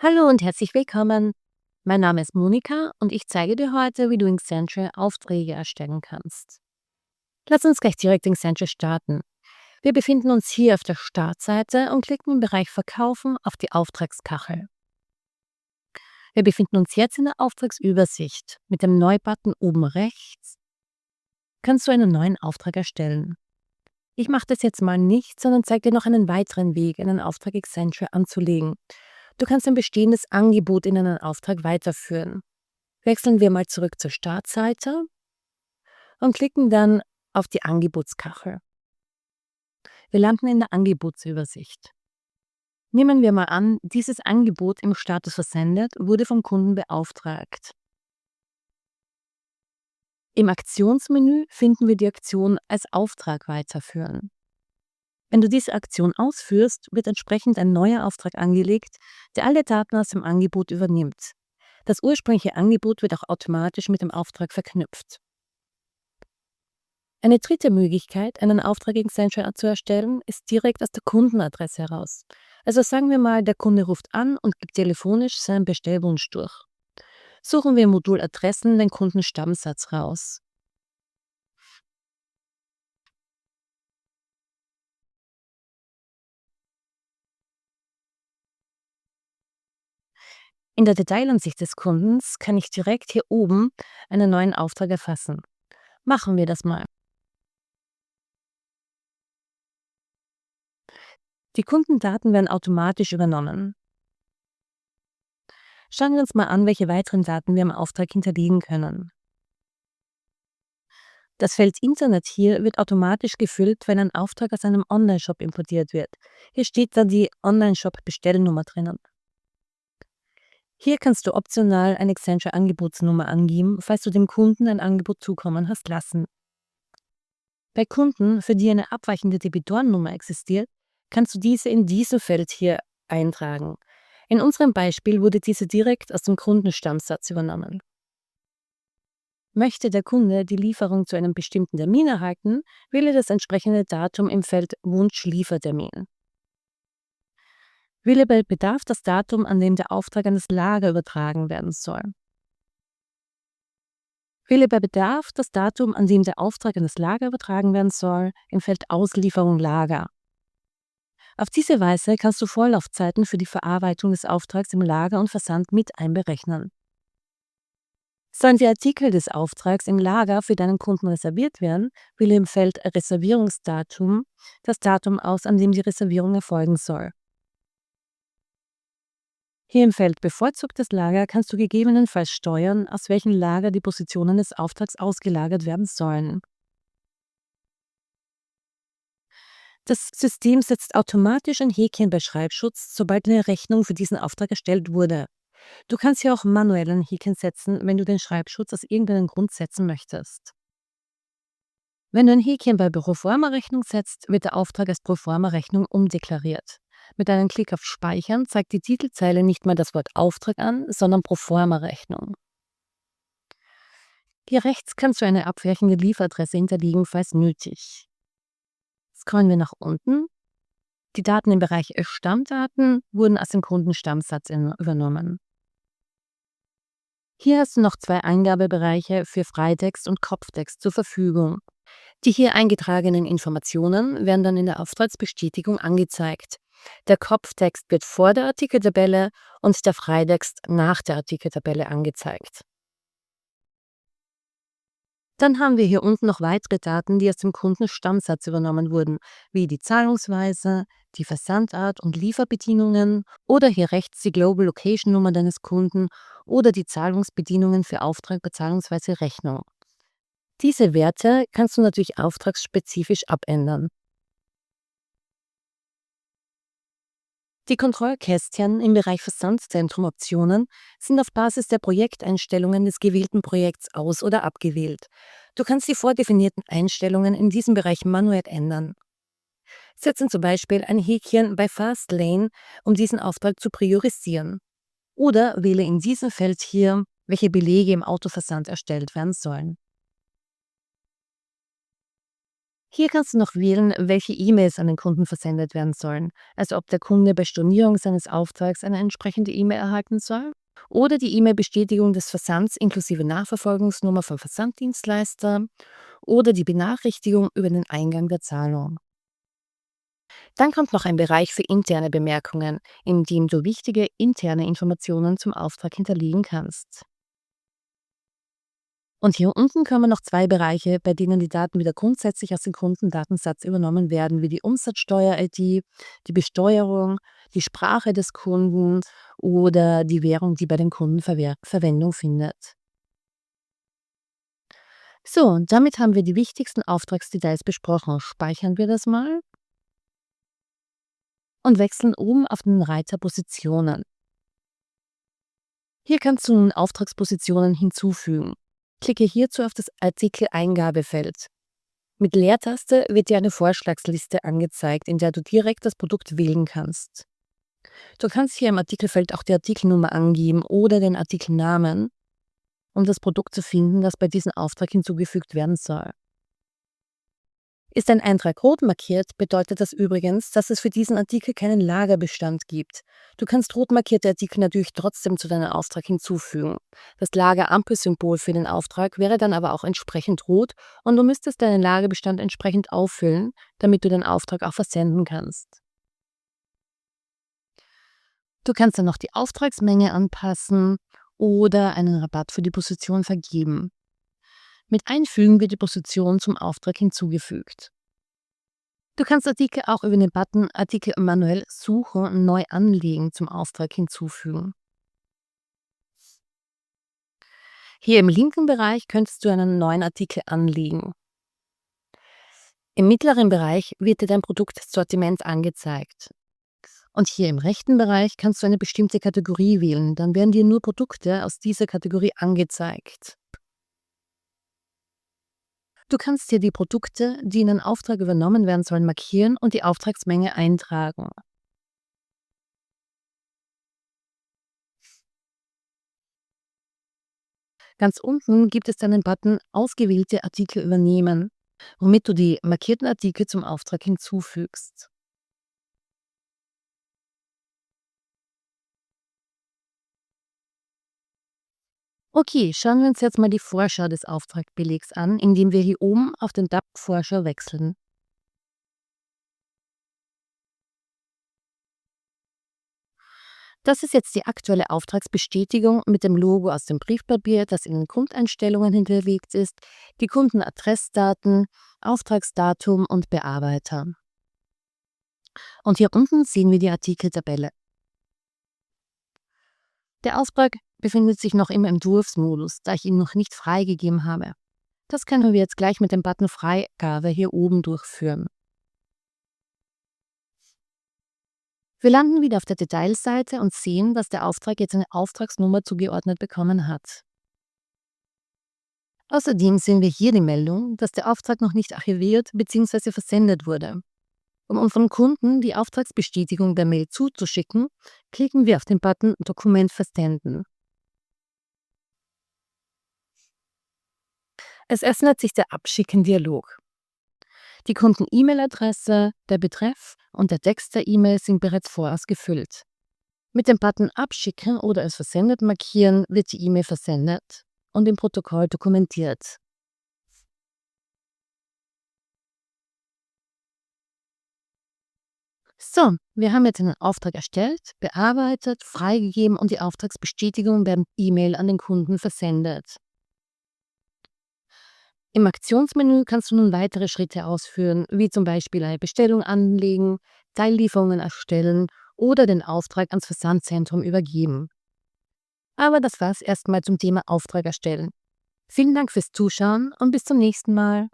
Hallo und herzlich willkommen. Mein Name ist Monika und ich zeige dir heute, wie du in Accenture Aufträge erstellen kannst. Lass uns gleich direkt in Accenture starten. Wir befinden uns hier auf der Startseite und klicken im Bereich Verkaufen auf die Auftragskachel. Wir befinden uns jetzt in der Auftragsübersicht. Mit dem Neu-Button oben rechts kannst du einen neuen Auftrag erstellen. Ich mache das jetzt mal nicht, sondern zeige dir noch einen weiteren Weg, einen Auftrag Accenture anzulegen. Du kannst ein bestehendes Angebot in einen Auftrag weiterführen. Wechseln wir mal zurück zur Startseite und klicken dann auf die Angebotskachel. Wir landen in der Angebotsübersicht. Nehmen wir mal an, dieses Angebot im Status versendet wurde vom Kunden beauftragt. Im Aktionsmenü finden wir die Aktion als Auftrag weiterführen. Wenn du diese Aktion ausführst, wird entsprechend ein neuer Auftrag angelegt, der alle Daten aus dem Angebot übernimmt. Das ursprüngliche Angebot wird auch automatisch mit dem Auftrag verknüpft. Eine dritte Möglichkeit, einen Auftrag in Accenture zu erstellen, ist direkt aus der Kundenadresse heraus. Also sagen wir mal, der Kunde ruft an und gibt telefonisch seinen Bestellwunsch durch. Suchen wir im Modul Adressen den Kundenstammsatz raus. In der Detailansicht des Kundens kann ich direkt hier oben einen neuen Auftrag erfassen. Machen wir das mal. Die Kundendaten werden automatisch übernommen. Schauen wir uns mal an, welche weiteren Daten wir im Auftrag hinterlegen können. Das Feld Internet hier wird automatisch gefüllt, wenn ein Auftrag aus einem Online-Shop importiert wird. Hier steht dann die Online-Shop-Bestellnummer drinnen. Hier kannst du optional eine Accenture-Angebotsnummer angeben, falls du dem Kunden ein Angebot zukommen hast lassen. Bei Kunden, für die eine abweichende Debitorennummer existiert, kannst du diese in diesem Feld hier eintragen. In unserem Beispiel wurde diese direkt aus dem Kundenstammsatz übernommen. Möchte der Kunde die Lieferung zu einem bestimmten Termin erhalten, wähle das entsprechende Datum im Feld Wunsch-Liefertermin. Wähle bei Bedarf das Datum, an dem der Auftrag an das Lager übertragen werden soll. Wähle bei Bedarf das Datum, an dem der Auftrag an das Lager übertragen werden soll, im Feld Auslieferung Lager. Auf diese Weise kannst du Vorlaufzeiten für die Verarbeitung des Auftrags im Lager und Versand mit einberechnen. Sollen die Artikel des Auftrags im Lager für deinen Kunden reserviert werden, wähle im Feld Reservierungsdatum das Datum aus, an dem die Reservierung erfolgen soll. Hier im Feld Bevorzugtes Lager kannst du gegebenenfalls steuern, aus welchem Lager die Positionen des Auftrags ausgelagert werden sollen. Das System setzt automatisch ein Häkchen bei Schreibschutz, sobald eine Rechnung für diesen Auftrag erstellt wurde. Du kannst hier auch manuell ein Häkchen setzen, wenn du den Schreibschutz aus irgendeinem Grund setzen möchtest. Wenn du ein Häkchen bei Proforma-Rechnung setzt, wird der Auftrag als Proforma-Rechnung umdeklariert. Mit einem Klick auf Speichern zeigt die Titelzeile nicht mehr das Wort Auftrag an, sondern Proforma-Rechnung. Hier rechts kannst du eine abweichende Lieferadresse hinterlegen, falls nötig. Scrollen wir nach unten. Die Daten im Bereich Stammdaten wurden aus dem Kundenstammsatz übernommen. Hier hast du noch zwei Eingabebereiche für Freitext und Kopftext zur Verfügung. Die hier eingetragenen Informationen werden dann in der Auftragsbestätigung angezeigt. Der Kopftext wird vor der Artikeltabelle und der Freitext nach der Artikeltabelle angezeigt. Dann haben wir hier unten noch weitere Daten, die aus dem Kundenstammsatz übernommen wurden, wie die Zahlungsweise, die Versandart und Lieferbedingungen oder hier rechts die Global Location Nummer deines Kunden oder die Zahlungsbedingungen für Auftrag bzw. Rechnung. Diese Werte kannst du natürlich auftragsspezifisch abändern. Die Kontrollkästchen im Bereich Versandzentrum-Optionen sind auf Basis der Projekteinstellungen des gewählten Projekts aus- oder abgewählt. Du kannst die vordefinierten Einstellungen in diesem Bereich manuell ändern. Setze zum Beispiel ein Häkchen bei Fastlane, um diesen Auftrag zu priorisieren. Oder wähle in diesem Feld hier, welche Belege im Autoversand erstellt werden sollen. Hier kannst du noch wählen, welche E-Mails an den Kunden versendet werden sollen, also ob der Kunde bei Stornierung seines Auftrags eine entsprechende E-Mail erhalten soll oder die E-Mail-Bestätigung des Versands inklusive Nachverfolgungsnummer vom Versanddienstleister oder die Benachrichtigung über den Eingang der Zahlung. Dann kommt noch ein Bereich für interne Bemerkungen, in dem du wichtige interne Informationen zum Auftrag hinterlegen kannst. Und hier unten kommen noch zwei Bereiche, bei denen die Daten wieder grundsätzlich aus dem Kundendatensatz übernommen werden, wie die Umsatzsteuer-ID, die Besteuerung, die Sprache des Kunden oder die Währung, die bei dem Kunden Verwendung findet. So, und damit haben wir die wichtigsten Auftragsdetails besprochen. Speichern wir das mal und wechseln oben auf den Reiter Positionen. Hier kannst du nun Auftragspositionen hinzufügen. Klicke hierzu auf das Artikel-Eingabefeld. Mit Leertaste wird dir eine Vorschlagsliste angezeigt, in der du direkt das Produkt wählen kannst. Du kannst hier im Artikelfeld auch die Artikelnummer angeben oder den Artikelnamen, um das Produkt zu finden, das bei diesem Auftrag hinzugefügt werden soll. Ist ein Eintrag rot markiert, bedeutet das übrigens, dass es für diesen Artikel keinen Lagerbestand gibt. Du kannst rot markierte Artikel natürlich trotzdem zu deinem Auftrag hinzufügen. Das Lagerampelsymbol für den Auftrag wäre dann aber auch entsprechend rot und du müsstest deinen Lagerbestand entsprechend auffüllen, damit du den Auftrag auch versenden kannst. Du kannst dann noch die Auftragsmenge anpassen oder einen Rabatt für die Position vergeben. Mit Einfügen wird die Position zum Auftrag hinzugefügt. Du kannst Artikel auch über den Button Artikel manuell suchen und neu anlegen zum Auftrag hinzufügen. Hier im linken Bereich könntest du einen neuen Artikel anlegen. Im mittleren Bereich wird dir dein Produktsortiment angezeigt. Und hier im rechten Bereich kannst du eine bestimmte Kategorie wählen. Dann werden dir nur Produkte aus dieser Kategorie angezeigt. Du kannst hier die Produkte, die in den Auftrag übernommen werden sollen, markieren und die Auftragsmenge eintragen. Ganz unten gibt es dann den Button Ausgewählte Artikel übernehmen, womit du die markierten Artikel zum Auftrag hinzufügst. Okay, schauen wir uns jetzt mal die Vorschau des Auftragbelegs an, indem wir hier oben auf den Tab Vorschau wechseln. Das ist jetzt die aktuelle Auftragsbestätigung mit dem Logo aus dem Briefpapier, das in den Grundeinstellungen hinterlegt ist, die Kundenadressdaten, Auftragsdatum und Bearbeiter. Und hier unten sehen wir die Artikeltabelle. Der Auftrag befindet sich noch im Entwurfsmodus, da ich ihn noch nicht freigegeben habe. Das können wir jetzt gleich mit dem Button Freigabe hier oben durchführen. Wir landen wieder auf der Detailseite und sehen, dass der Auftrag jetzt eine Auftragsnummer zugeordnet bekommen hat. Außerdem sehen wir hier die Meldung, dass der Auftrag noch nicht archiviert bzw. versendet wurde. Um unserem Kunden die Auftragsbestätigung per Mail zuzuschicken, klicken wir auf den Button Dokument versenden. Es öffnet sich der Abschicken-Dialog. Die Kunden-E-Mail-Adresse, der Betreff und der Text der E-Mail sind bereits vorausgefüllt. Mit dem Button Abschicken oder als versendet markieren wird die E-Mail versendet und im Protokoll dokumentiert. So, wir haben jetzt einen Auftrag erstellt, bearbeitet, freigegeben und die Auftragsbestätigung per E-Mail an den Kunden versendet. Im Aktionsmenü kannst du nun weitere Schritte ausführen, wie zum Beispiel eine Bestellung anlegen, Teillieferungen erstellen oder den Auftrag ans Versandzentrum übergeben. Aber das war's erstmal zum Thema Auftrag erstellen. Vielen Dank fürs Zuschauen und bis zum nächsten Mal.